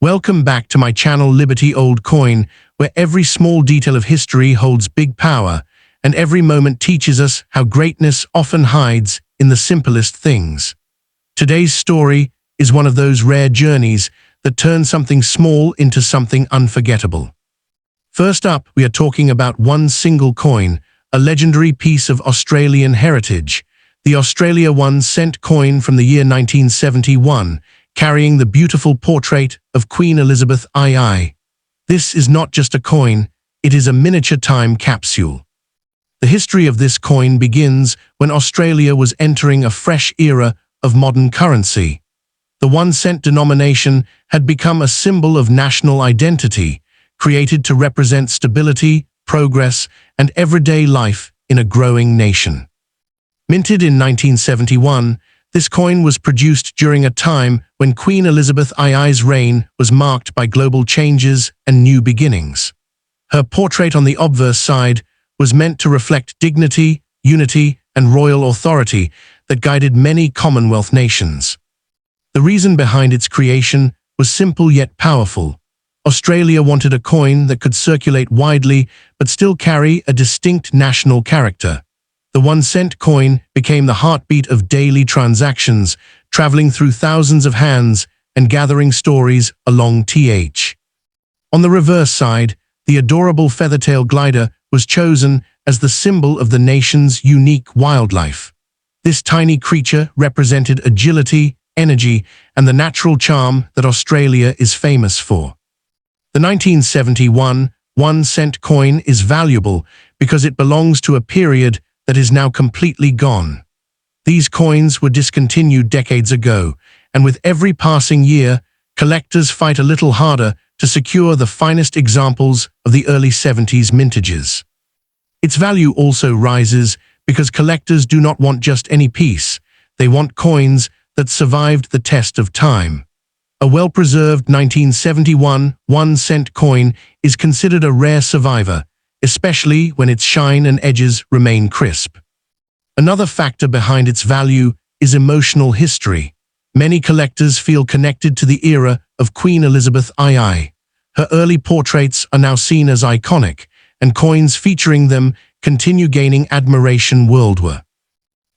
Welcome back to my channel Liberty Old Coin, where every small detail of history holds big power, and every moment teaches us how greatness often hides in the simplest things. Today's story is one of those rare journeys that turn something small into something unforgettable. First up, we are talking about one single coin, a legendary piece of Australian heritage, the Australia 1 cent coin from the year 1971, carrying the beautiful portrait of Queen Elizabeth II. This is not just a coin, it is a miniature time capsule. The history of this coin begins when Australia was entering a fresh era of modern currency. The 1 cent denomination had become a symbol of national identity, created to represent stability, progress, and everyday life in a growing nation. Minted in 1971, this coin was produced during a time when Queen Elizabeth II's reign was marked by global changes and new beginnings. Her portrait on the obverse side was meant to reflect dignity, unity, and royal authority that guided many Commonwealth nations. The reason behind its creation was simple yet powerful. Australia wanted a coin that could circulate widely but still carry a distinct national character. The 1 cent coin became the heartbeat of daily transactions, traveling through thousands of hands and gathering stories along th. On the reverse side, the adorable feathertail glider was chosen as the symbol of the nation's unique wildlife. This tiny creature represented agility, energy, and the natural charm that Australia is famous for. The 1971 1 cent coin is valuable because it belongs to a period that is now completely gone. These coins were discontinued decades ago, and with every passing year, collectors fight a little harder to secure the finest examples of the early 70s mintages. Its value also rises because collectors do not want just any piece, they want coins that survived the test of time. A well-preserved 1971 1 cent coin is considered a rare survivor, especially when its shine and edges remain crisp. Another factor behind its value is emotional history. Many collectors feel connected to the era of Queen Elizabeth II. Her early portraits are now seen as iconic, and coins featuring them continue gaining admiration worldwide.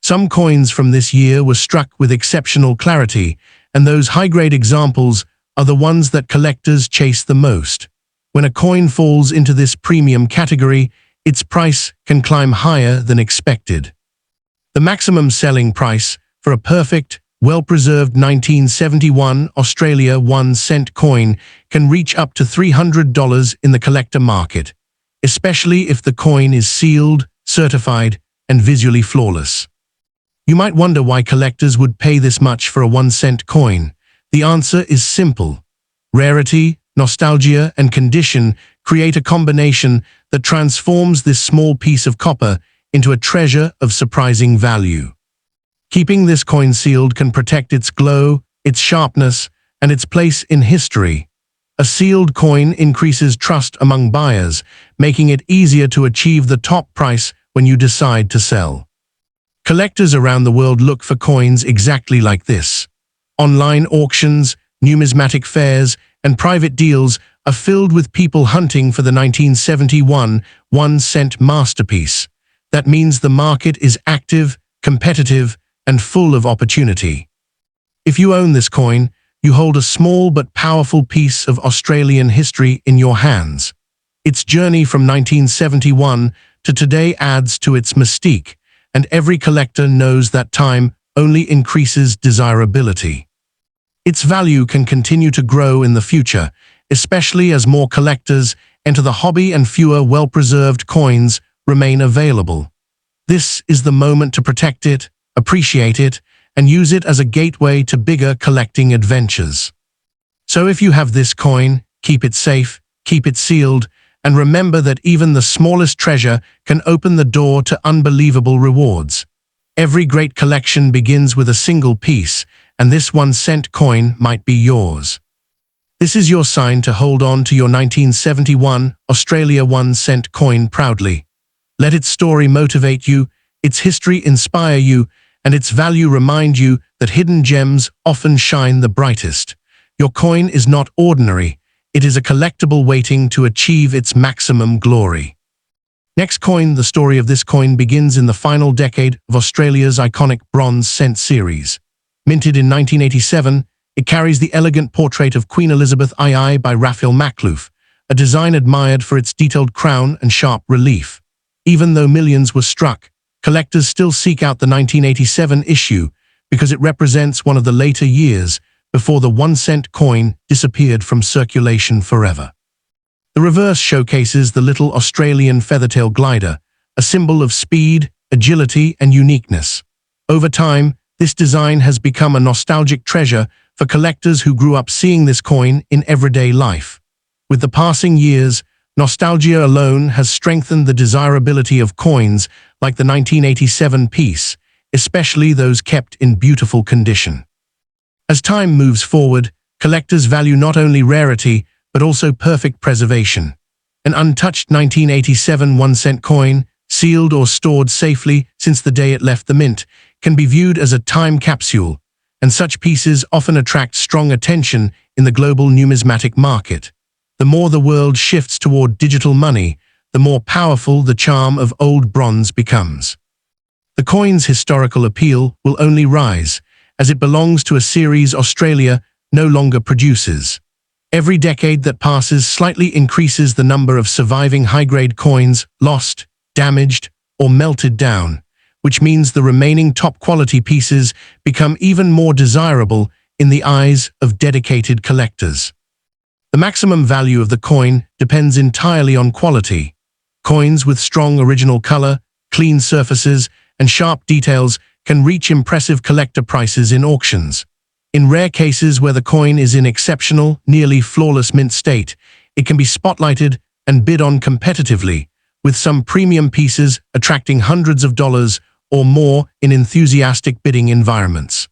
Some coins from this year were struck with exceptional clarity, and those high-grade examples are the ones that collectors chase the most. When a coin falls into this premium category, its price can climb higher than expected. The maximum selling price for a perfect, well-preserved 1971 Australia 1 cent coin can reach up to $300 in the collector market, especially if the coin is sealed, certified, and visually flawless. You might wonder why collectors would pay this much for a 1 cent coin. The answer is simple. Rarity, nostalgia, and condition create a combination that transforms this small piece of copper into a treasure of surprising value. Keeping this coin sealed can protect its glow, its sharpness, and its place in history. A sealed coin increases trust among buyers, making it easier to achieve the top price when you decide to sell. Collectors around the world look for coins exactly like this. Online auctions, numismatic fairs, and private deals are filled with people hunting for the 1971 1 cent masterpiece. That means the market is active, competitive, and full of opportunity. If you own this coin, you hold a small but powerful piece of Australian history in your hands. Its journey from 1971 to today adds to its mystique, and every collector knows that time only increases desirability. Its value can continue to grow in the future, especially as more collectors enter the hobby and fewer well-preserved coins remain available. This is the moment to protect it, appreciate it, and use it as a gateway to bigger collecting adventures. So if you have this coin, keep it safe, keep it sealed, and remember that even the smallest treasure can open the door to unbelievable rewards. Every great collection begins with a single piece, and this 1 cent coin might be yours. This is your sign to hold on to your 1971 Australia 1 cent coin proudly. Let its story motivate you, its history inspire you, and its value remind you that hidden gems often shine the brightest. Your coin is not ordinary. It is a collectible waiting to achieve its maximum glory. Next coin, the story of this coin begins in the final decade of Australia's iconic bronze cent series. Minted in 1987, it carries the elegant portrait of Queen Elizabeth II by Raphael Makhlouf, a design admired for its detailed crown and sharp relief. Even though millions were struck, collectors still seek out the 1987 issue because it represents one of the later years before the 1-cent coin disappeared from circulation forever. The reverse showcases the little Australian feathertail glider, a symbol of speed, agility, and uniqueness. Over time, this design has become a nostalgic treasure for collectors who grew up seeing this coin in everyday life. With the passing years, nostalgia alone has strengthened the desirability of coins like the 1987 piece, especially those kept in beautiful condition. As time moves forward, collectors value not only rarity, but also perfect preservation. An untouched 1987 1-cent coin, sealed or stored safely since the day it left the mint, can be viewed as a time capsule, and such pieces often attract strong attention in the global numismatic market. The more the world shifts toward digital money, the more powerful the charm of old bronze becomes. The coin's historical appeal will only rise, as it belongs to a series Australia no longer produces. Every decade that passes slightly increases the number of surviving high-grade coins lost, damaged, or melted down, which means the remaining top-quality pieces become even more desirable in the eyes of dedicated collectors. The maximum value of the coin depends entirely on quality. Coins with strong original color, clean surfaces, and sharp details can reach impressive collector prices in auctions. In rare cases where the coin is in exceptional, nearly flawless mint state, it can be spotlighted and bid on competitively, with some premium pieces attracting hundreds of dollars or more in enthusiastic bidding environments.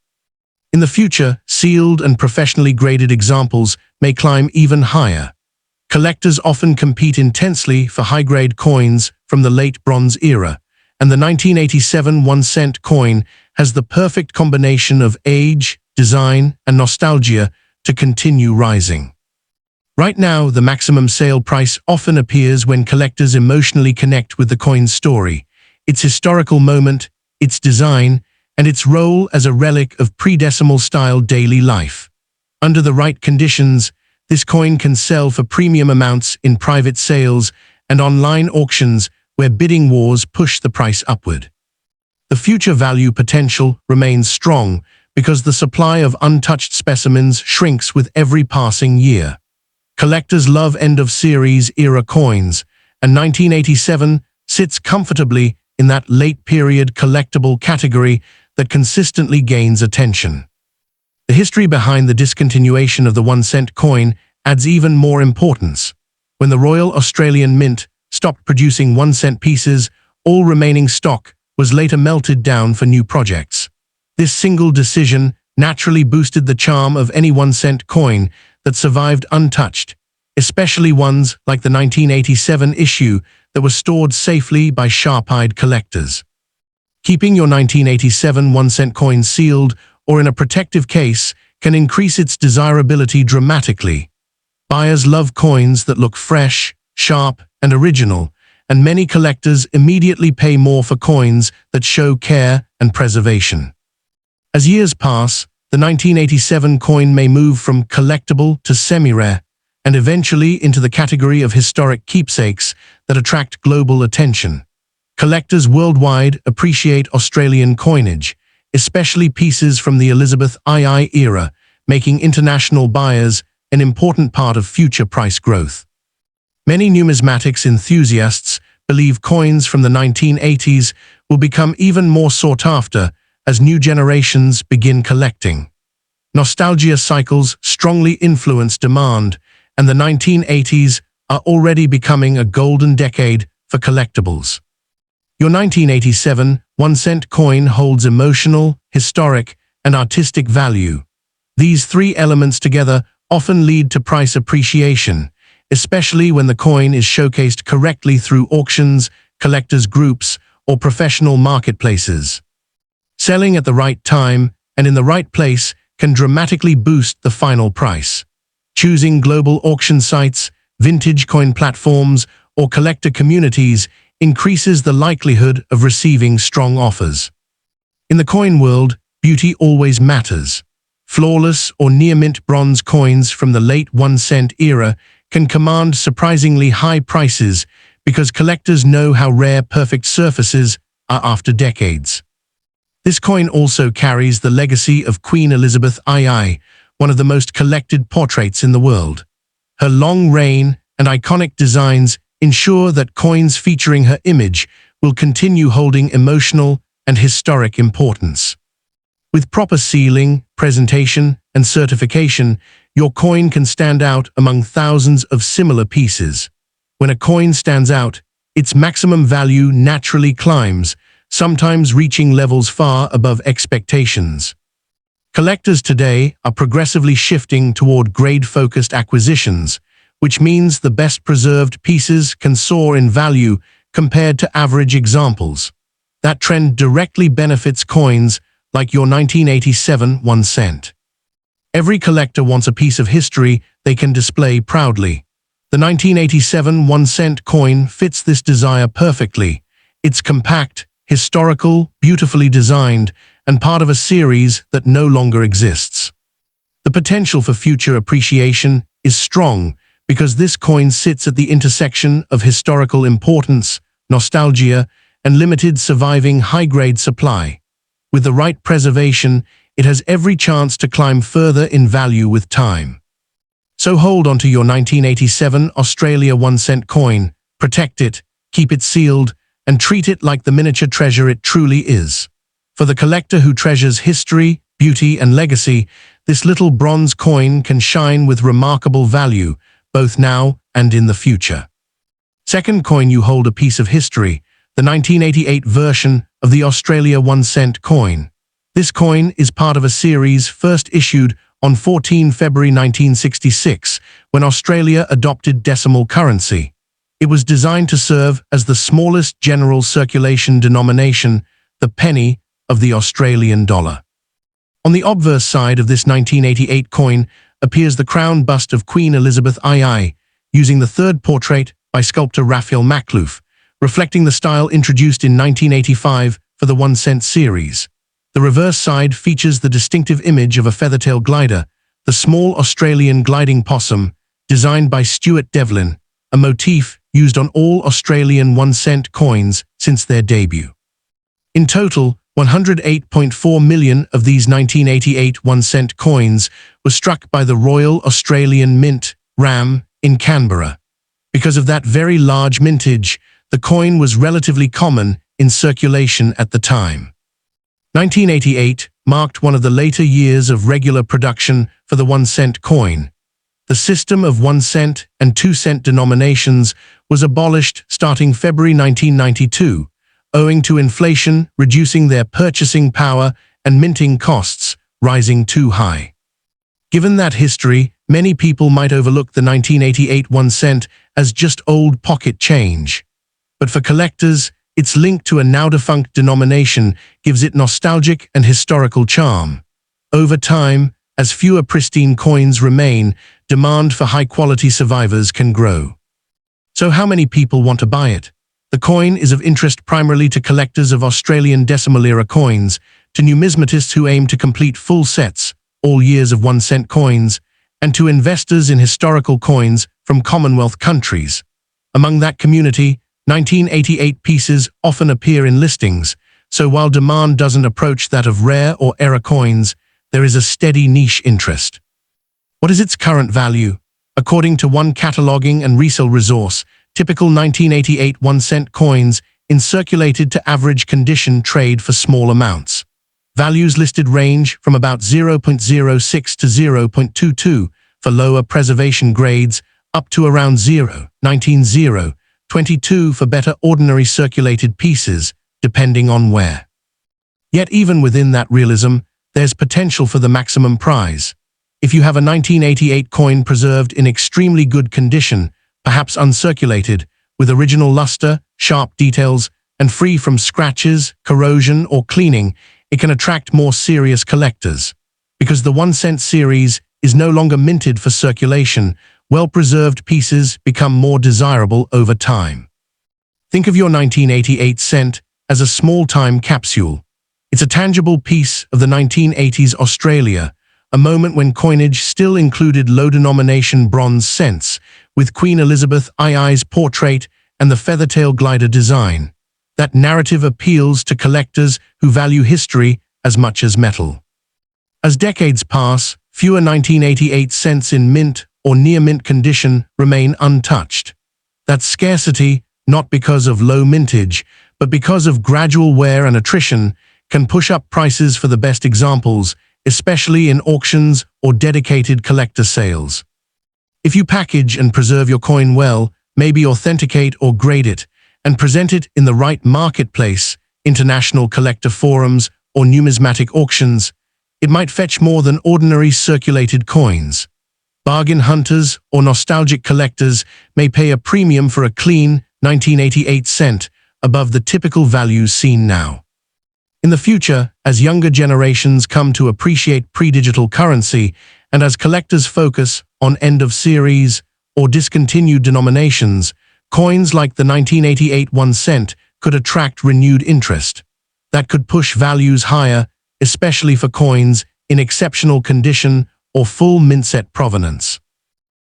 In the future, sealed and professionally graded examples may climb even higher. Collectors often compete intensely for high-grade coins from the late Bronze era, and the 1987 1-cent coin has the perfect combination of age, design, and nostalgia to continue rising. Right now, the maximum sale price often appears when collectors emotionally connect with the coin's story, its historical moment, its design, and its role as a relic of pre-decimal-style daily life. Under the right conditions, this coin can sell for premium amounts in private sales and online auctions where bidding wars push the price upward. The future value potential remains strong because the supply of untouched specimens shrinks with every passing year. Collectors love end-of-series era coins, and 1987 sits comfortably in that late-period collectible category that consistently gains attention. The history behind the discontinuation of the 1-cent coin adds even more importance. When the Royal Australian Mint stopped producing 1-cent pieces, all remaining stock was later melted down for new projects. This single decision naturally boosted the charm of any 1-cent coin that survived untouched, especially ones like the 1987 issue that were stored safely by sharp-eyed collectors. Keeping your 1987 1-cent coin sealed or in a protective case can increase its desirability dramatically. Buyers love coins that look fresh, sharp, and original, and many collectors immediately pay more for coins that show care and preservation. As years pass, the 1987 coin may move from collectible to semi-rare, and eventually into the category of historic keepsakes that attract global attention. Collectors worldwide appreciate Australian coinage, especially pieces from the Elizabeth II era, making international buyers an important part of future price growth. Many numismatics enthusiasts believe coins from the 1980s will become even more sought after as new generations begin collecting. Nostalgia cycles strongly influence demand, and the 1980s are already becoming a golden decade for collectibles. Your 1987 1-cent coin holds emotional, historic, and artistic value. These three elements together often lead to price appreciation, especially when the coin is showcased correctly through auctions, collectors' groups, or professional marketplaces. Selling at the right time and in the right place can dramatically boost the final price. Choosing global auction sites, vintage coin platforms, or collector communities increases the likelihood of receiving strong offers. In the coin world, beauty always matters. Flawless or near-mint bronze coins from the late 1 cent era can command surprisingly high prices because collectors know how rare perfect surfaces are after decades. This coin also carries the legacy of Queen Elizabeth II, one of the most collected portraits in the world. Her long reign and iconic designs ensure that coins featuring her image will continue holding emotional and historic importance. With proper sealing, presentation, and certification, your coin can stand out among thousands of similar pieces. When a coin stands out, its maximum value naturally climbs, sometimes reaching levels far above expectations. Collectors today are progressively shifting toward grade-focused acquisitions, which means the best-preserved pieces can soar in value compared to average examples. That trend directly benefits coins like your 1987 1 cent. Every collector wants a piece of history they can display proudly. The 1987 1 cent coin fits this desire perfectly. It's compact, historical, beautifully designed, and part of a series that no longer exists. The potential for future appreciation is strong because this coin sits at the intersection of historical importance, nostalgia, and limited surviving high-grade supply. With the right preservation, it has every chance to climb further in value with time. So hold on to your 1987 Australia 1 cent coin, protect it, keep it sealed, and treat it like the miniature treasure it truly is. For the collector who treasures history, beauty, and legacy, this little bronze coin can shine with remarkable value, both now and in the future. Second coin you hold a piece of history, the 1988 version of the Australia 1 cent coin. This coin is part of a series first issued on 14 February 1966, when Australia adopted decimal currency. It was designed to serve as the smallest general circulation denomination, the penny of the Australian dollar. On the obverse side of this 1988 coin appears the crown bust of Queen Elizabeth II, using the third portrait by sculptor Raphael Makhlouf, reflecting the style introduced in 1985 for the 1 cent series. The reverse side features the distinctive image of a feathertail glider, the small Australian gliding possum, designed by Stuart Devlin, a motif used on all Australian 1 cent coins since their debut. In total, 108.4 million of these 1988 1 cent coins were struck by the Royal Australian Mint, RAM, in Canberra. Because of that very large mintage, the coin was relatively common in circulation at the time. 1988 marked one of the later years of regular production for the 1 cent coin. The system of 1 cent and 2 cent denominations was abolished starting February 1992, owing to inflation reducing their purchasing power and minting costs rising too high. Given that history, many people might overlook the 1988 1 cent as just old pocket change. But for collectors, its link to a now-defunct denomination gives it nostalgic and historical charm. Over time, as fewer pristine coins remain, demand for high-quality survivors can grow. So how many people want to buy it? The coin is of interest primarily to collectors of Australian decimal-era coins, to numismatists who aim to complete full sets, all years of 1 cent coins, and to investors in historical coins from Commonwealth countries. Among that community, 1988 pieces often appear in listings, so while demand doesn't approach that of rare or era coins, there is a steady niche interest. What is its current value? According to one cataloging and resale resource, typical 1988 1 cent coins in circulated to average condition trade for small amounts. Values listed range from about 0.06 to 0.22 for lower preservation grades up to around 0.19 for better ordinary circulated pieces, depending on where. Yet even within that realism, there's potential for the maximum prize. If you have a 1988 coin preserved in extremely good condition, perhaps uncirculated, with original luster, sharp details, and free from scratches, corrosion, or cleaning, it can attract more serious collectors. Because the 1 cent series is no longer minted for circulation, well-preserved pieces become more desirable over time. Think of your 1988 cent as a small time capsule. It's a tangible piece of the 1980s Australia, a moment when coinage still included low-denomination bronze cents, with Queen Elizabeth II's portrait and the feathertail glider design. That narrative appeals to collectors who value history as much as metal. As decades pass, fewer 1988 cents in mint or near-mint condition remain untouched. That scarcity, not because of low mintage, but because of gradual wear and attrition, can push up prices for the best examples, especially in auctions or dedicated collector sales. If you package and preserve your coin well, maybe authenticate or grade it, and present it in the right marketplace, international collector forums, or numismatic auctions, it might fetch more than ordinary circulated coins. Bargain hunters or nostalgic collectors may pay a premium for a clean 1988 cent above the typical values seen now. In the future, as younger generations come to appreciate pre-digital currency and as collectors focus on end-of-series or discontinued denominations, coins like the 1988 1 cent could attract renewed interest. That could push values higher, especially for coins in exceptional condition or full mint set provenance.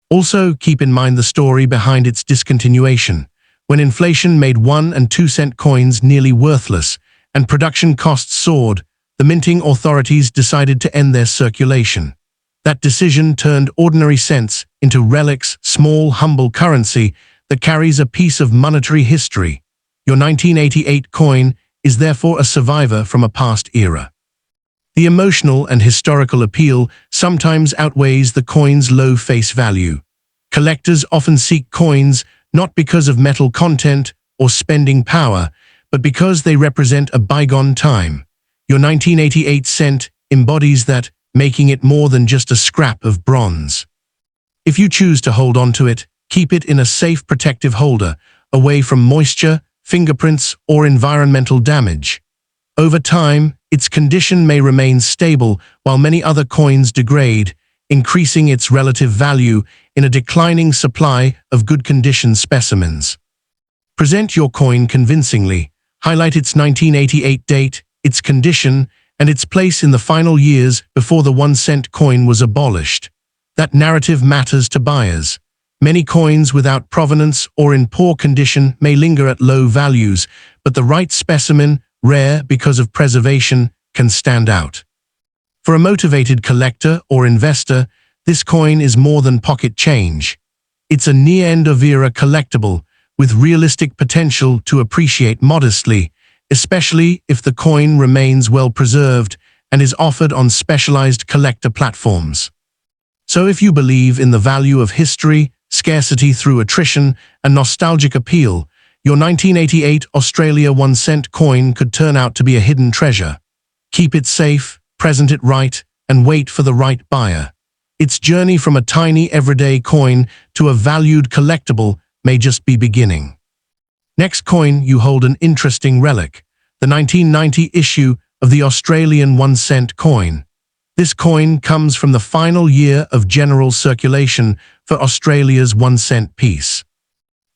Also, keep in mind the story behind its discontinuation. When inflation made 1 and 2 cent coins nearly worthless and production costs soared, the minting authorities decided to end their circulation. That decision turned ordinary cents into relics, small, humble currency that carries a piece of monetary history. Your 1988 coin is therefore a survivor from a past era. The emotional and historical appeal sometimes outweighs the coin's low face value. Collectors often seek coins not because of metal content or spending power, but because they represent a bygone time. Your 1988 cent embodies that, making it more than just a scrap of bronze. If you choose to hold on to it, keep it in a safe protective holder, away from moisture, fingerprints, or environmental damage. Over time, its condition may remain stable while many other coins degrade, increasing its relative value in a declining supply of good condition specimens. Present your coin convincingly. Highlight its 1988 date, its condition, and its place in the final years before the 1 cent coin was abolished. That narrative matters to buyers. Many coins without provenance or in poor condition may linger at low values, but the right specimen, rare because of preservation, can stand out. For a motivated collector or investor, this coin is more than pocket change. It's a near-end-of-era collectible with realistic potential to appreciate modestly, especially if the coin remains well-preserved and is offered on specialized collector platforms. So if you believe in the value of history, scarcity through attrition, and nostalgic appeal, your 1988 Australia 1 cent coin could turn out to be a hidden treasure. Keep it safe, present it right, and wait for the right buyer. Its journey from a tiny everyday coin to a valued collectible may just be beginning. Next coin, you hold an interesting relic, the 1990 issue of the Australian 1 cent coin. This coin comes from the final year of general circulation for Australia's 1 cent piece.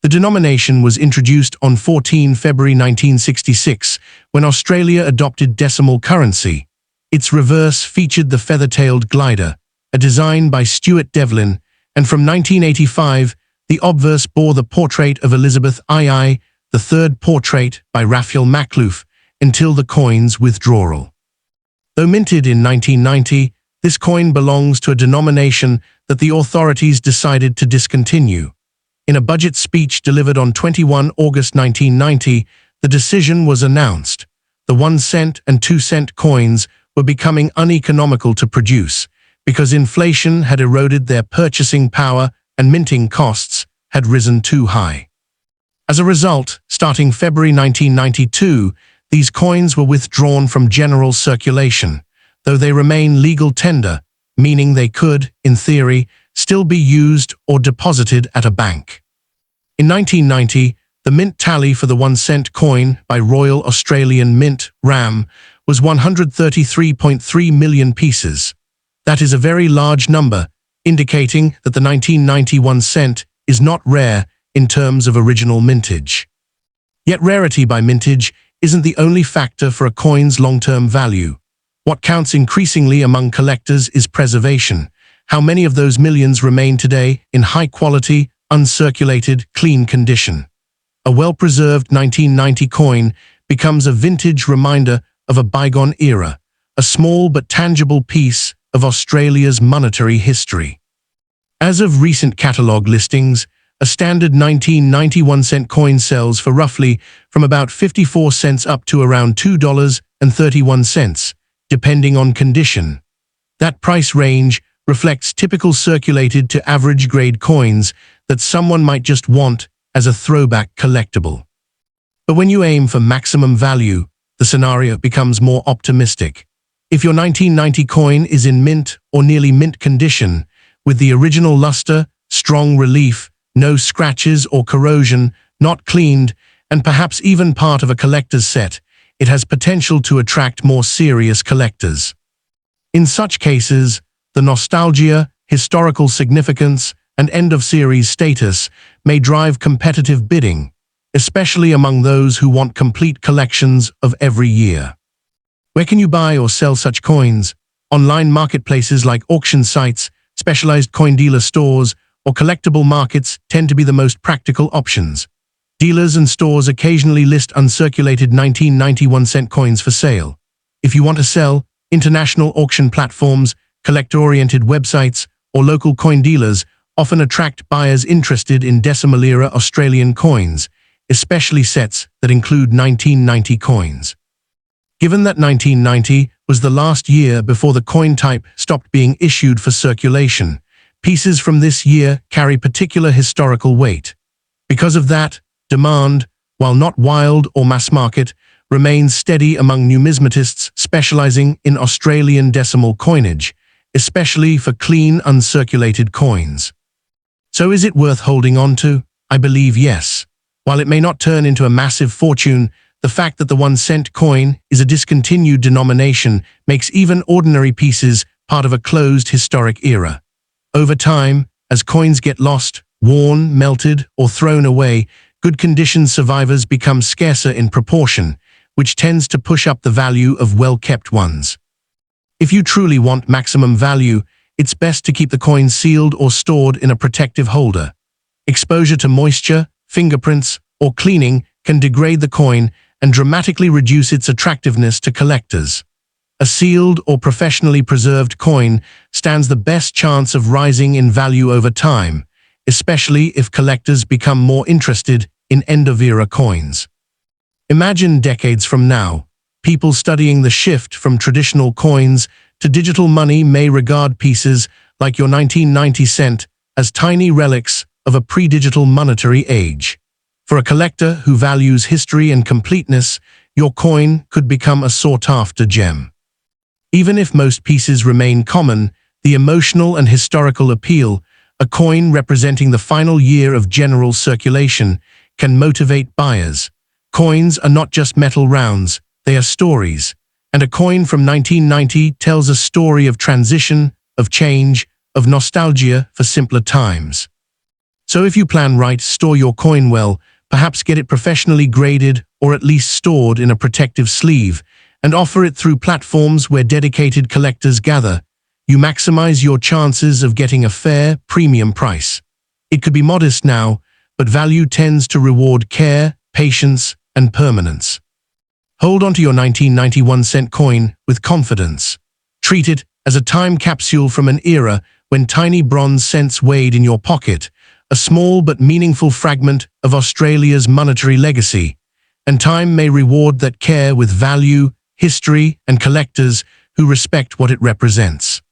The denomination was introduced on 14 February 1966 when Australia adopted decimal currency. Its reverse featured the feather-tailed glider, a design by Stuart Devlin, and from 1985, the obverse bore the portrait of Elizabeth II, the third portrait by Raphael Makhlouf, until the coin's withdrawal. Though minted in 1990, this coin belongs to a denomination that the authorities decided to discontinue. In a budget speech delivered on 21 August 1990, the decision was announced. The 1 cent and 2 cent coins were becoming uneconomical to produce because inflation had eroded their purchasing power and minting costs had risen too high. As a result, starting February 1992, these coins were withdrawn from general circulation, though they remain legal tender, meaning they could, in theory, still be used or deposited at a bank. In 1990, the mint tally for the 1 cent coin by Royal Australian Mint, RAM, was 133.3 million pieces. That is a very large number, indicating that the 1991 cent is not rare in terms of original mintage. Yet rarity by mintage isn't the only factor for a coin's long-term value. What counts increasingly among collectors is preservation. How many of those millions remain today in high-quality, uncirculated, clean condition? A well-preserved 1990 coin becomes a vintage reminder of a bygone era, a small but tangible piece of Australia's monetary history. As of recent catalogue listings, a standard 1991 cent coin sells for roughly from about 54 cents up to around $2.31, depending on condition. That price range reflects typical circulated to average grade coins that someone might just want as a throwback collectible. But when you aim for maximum value, the scenario becomes more optimistic. If your 1990 coin is in mint or nearly mint condition, with the original luster, strong relief, no scratches or corrosion, not cleaned, and perhaps even part of a collector's set, it has potential to attract more serious collectors. In such cases, the nostalgia, historical significance, and end-of-series status may drive competitive bidding, especially among those who want complete collections of every year. Where can you buy or sell such coins? Online marketplaces like auction sites, specialized coin dealer stores, or collectible markets tend to be the most practical options. Dealers and stores occasionally list uncirculated 1991 cent coins for sale. If you want to sell, international auction platforms, collector-oriented websites, or local coin dealers often attract buyers interested in decimal-era Australian coins, especially sets that include 1990 coins. Given that 1990 was the last year before the coin type stopped being issued for circulation, pieces from this year carry particular historical weight. Because of that, demand, while not wild or mass market, remains steady among numismatists specializing in Australian decimal coinage, especially for clean, uncirculated coins. So is it worth holding on to? I believe yes. While it may not turn into a massive fortune, the fact that the 1 cent coin is a discontinued denomination makes even ordinary pieces part of a closed historic era. Over time, as coins get lost, worn, melted, or thrown away, good condition survivors become scarcer in proportion, which tends to push up the value of well-kept ones. If you truly want maximum value, it's best to keep the coin sealed or stored in a protective holder. Exposure to moisture, fingerprints, or cleaning can degrade the coin and dramatically reduce its attractiveness to collectors. A sealed or professionally preserved coin stands the best chance of rising in value over time, especially if collectors become more interested in end-of-era coins. Imagine decades from now, people studying the shift from traditional coins to digital money may regard pieces like your 1990 cent as tiny relics of a pre-digital monetary age. For a collector who values history and completeness, your coin could become a sought-after gem. Even if most pieces remain common, the emotional and historical appeal, a coin representing the final year of general circulation, can motivate buyers. Coins are not just metal rounds, they are stories. And a coin from 1990 tells a story of transition, of change, of nostalgia for simpler times. So if you plan right, store your coin well, perhaps get it professionally graded or at least stored in a protective sleeve, and offer it through platforms where dedicated collectors gather. You maximize your chances of getting a fair, premium price. It could be modest now, but value tends to reward care, patience, and permanence. Hold onto your 1991 cent coin with confidence. Treat it as a time capsule from an era when tiny bronze cents weighed in your pocket, a small but meaningful fragment of Australia's monetary legacy, and time may reward that care with value, history, and collectors who respect what it represents.